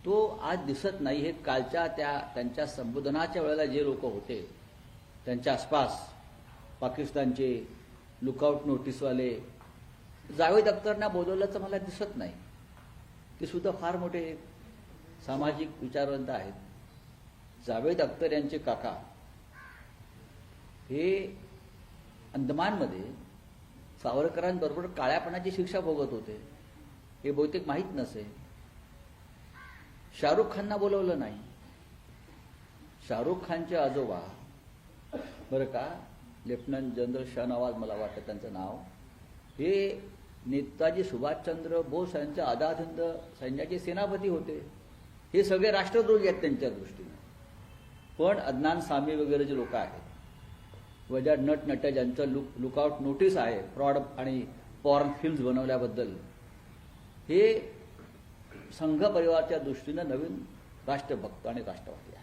तो आज दिसत नाही. हे कालच्या त्यांच्या संबोधनाच्या वेळेला जे लोक होते त्यांच्या आसपास पाकिस्तानचे लुकआउट नोटीसवाले जावेद अख्तरना बोलवल्याचं मला दिसत नाही. ते सुद्धा फार मोठे सामाजिक विचारवंत आहेत. जावेद अख्तर यांचे काका हे अंदमानमध्ये सावरकरांबरोबर काळ्यापणाची शिक्षा भोगत होते. हे बहुतेक माहीत नसेल. शाहरुख खानना बोलवलं नाही. शाहरुख खानचे आजोबा बरं का, लेफ्टनंट जनरल शाहनवाज मला वाटतं त्यांचं नाव, हे नेताजी सुभाषचंद्र बोस यांच्या आझाद हिंद सैन्याचे सेनापती होते. हे सगळे राष्ट्रद्रोही आहेत त्यांच्या दृष्टीने. पण अदनान सामी वगैरे जे लोक आहेत, वजा नट ज्यांचं लुकआउट नोटीस आहे फ्रॉड आणि पॉर्न फिल्म्स बनवल्याबद्दल, हे संघ परिवाराच्या दृष्टीनं नवीन राष्ट्रभक्त आणि राष्ट्रवादी आहे.